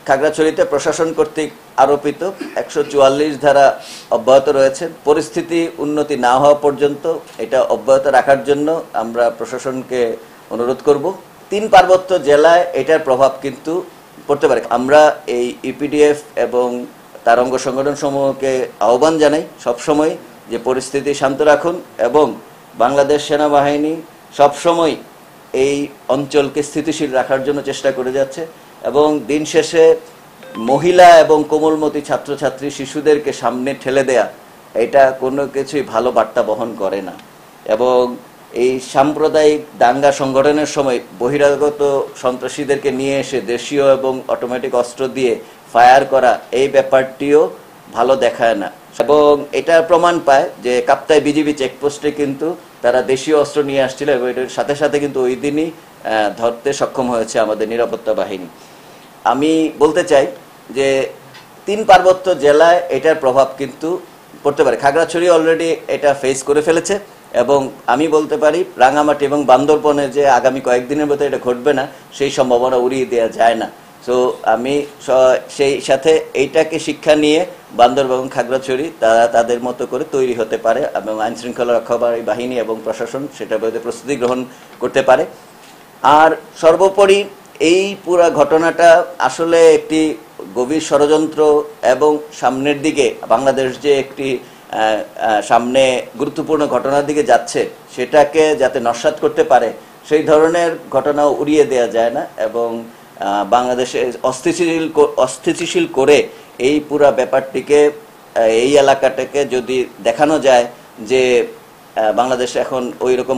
খাগড়াছড়িতে প্রশাসন কর্তৃক আরোপিত ১৪৪ ধারা অব্যাহত রয়েছে। পরিস্থিতি উন্নতি না হওয়া পর্যন্ত এটা অব্যাহত রাখার জন্য আমরা প্রশাসনকে অনুরোধ করব। ৩ পার্বত্য জেলায় এটার প্রভাব কিন্তু পড়তে পারে। আমরা এই ইপিডিএফ এবং তার অঙ্গ সংগঠন সমূহকে আহ্বান জানাই সবসময় যে পরিস্থিতি শান্ত রাখুন, এবং বাংলাদেশ সেনাবাহিনী সবসময় এই অঞ্চলকে স্থিতিশীল রাখার জন্য চেষ্টা করে যাচ্ছে, এবং দিন শেষে মহিলা এবং কোমলমতি ছাত্রছাত্রী শিশুদেরকে সামনে ঠেলে দেয়া এটা কোনো কিছুই ভালো বার্তা বহন করে না। এবং এই সাম্প্রদায়িক দাঙ্গা সংগঠনের সময় বহিরাগত সন্ত্রাসীদেরকে নিয়ে এসে দেশীয় এবং অটোমেটিক অস্ত্র দিয়ে ফায়ার করা এই ব্যাপারটিও ভালো দেখায় না। এবং এটার প্রমাণ পায় যে কাপ্তাই বিজিবি চেকপোস্টে কিন্তু তারা দেশীয় অস্ত্র নিয়ে আসছিল, এবং এটার সাথে সাথে কিন্তু ওই দিনই ধরতে সক্ষম হয়েছে আমাদের নিরাপত্তা বাহিনী। আমি বলতে চাই যে ৩ পার্বত্য জেলায় এটার প্রভাব কিন্তু পড়তে পারে। খাগড়াছড়ি অলরেডি এটা ফেস করে ফেলেছে, এবং আমি বলতে পারি রাঙামাটি এবং বান্দরবনে যে আগামী কয়েকদিনের মধ্যে এটা ঘটবে না সেই সম্ভাবনা উড়িয়ে দেওয়া যায় না। সো আমি সেই সাথে এইটাকে শিক্ষা নিয়ে বান্দরবান এবং খাগড়াছড়ি তারা তাদের মতো করে তৈরি হতে পারে, এবং আইনশৃঙ্খলা রক্ষাকারী বাহিনী এবং প্রশাসন সেটার বিরুদ্ধে প্রস্তুতি গ্রহণ করতে পারে। আর সর্বোপরি এই পুরা ঘটনাটা আসলে একটি গভীর ষড়যন্ত্র, এবং সামনের দিকে বাংলাদেশ যে একটি সামনে গুরুত্বপূর্ণ ঘটনার দিকে যাচ্ছে সেটাকে যাতে নস্যাৎ করতে পারে সেই ধরনের ঘটনাও উড়িয়ে দেওয়া যায় না, এবং বাংলাদেশে অস্থিতিশীল করে এই পুরা ব্যাপারটিকে, এই এলাকাটাকে যদি দেখানো যায় যে বাংলাদেশে এখন ওই রকম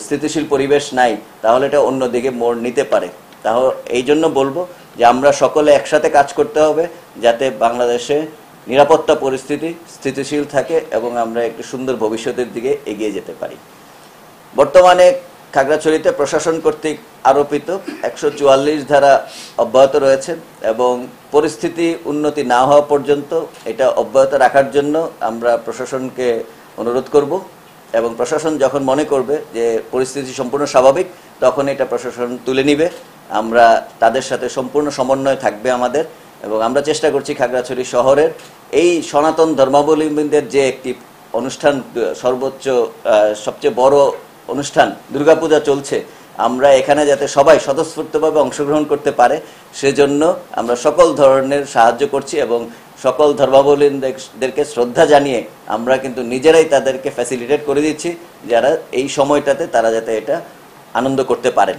স্থিতিশীল পরিবেশ নাই, তাহলে এটা অন্যদিকে মোড় নিতে পারে। তাহলে এই জন্য বলবো যে আমরা সকলে একসাথে কাজ করতে হবে যাতে বাংলাদেশে নিরাপত্তা পরিস্থিতি স্থিতিশীল থাকে এবং আমরা একটি সুন্দর ভবিষ্যতের দিকে এগিয়ে যেতে পারি। বর্তমানে খাগড়াছড়িতে প্রশাসন কর্তৃক আরোপিত ১৪৪ ধারা অব্যাহত রয়েছে, এবং পরিস্থিতি উন্নতি না হওয়া পর্যন্ত এটা অব্যাহত রাখার জন্য আমরা প্রশাসনকে অনুরোধ করব। এবং প্রশাসন যখন মনে করবে যে পরিস্থিতি সম্পূর্ণ স্বাভাবিক, তখন এটা প্রশাসন তুলে নিবে। আমরা তাদের সাথে সম্পূর্ণ সমন্বয় থাকবে আমাদের, এবং আমরা চেষ্টা করছি খাগড়াছড়ি শহরের এই সনাতন ধর্মাবলম্বীদের যে একটি অনুষ্ঠান, সর্বোচ্চ সবচেয়ে বড় অনুষ্ঠান দুর্গাপূজা চলছে, আমরা এখানে যাতে সবাই স্বতঃস্ফূর্তভাবে অংশগ্রহণ করতে পারে সেজন্য আমরা সকল ধরনের সাহায্য করছি, এবং সকল ধর্মাবলম্বীদেরকে শ্রদ্ধা জানিয়ে আমরা কিন্তু নিজেরাই তাদেরকে ফ্যাসিলিটেট করে দিচ্ছি যারা এই সময়টাতে তারা যাতে এটা আনন্দ করতে পারেন।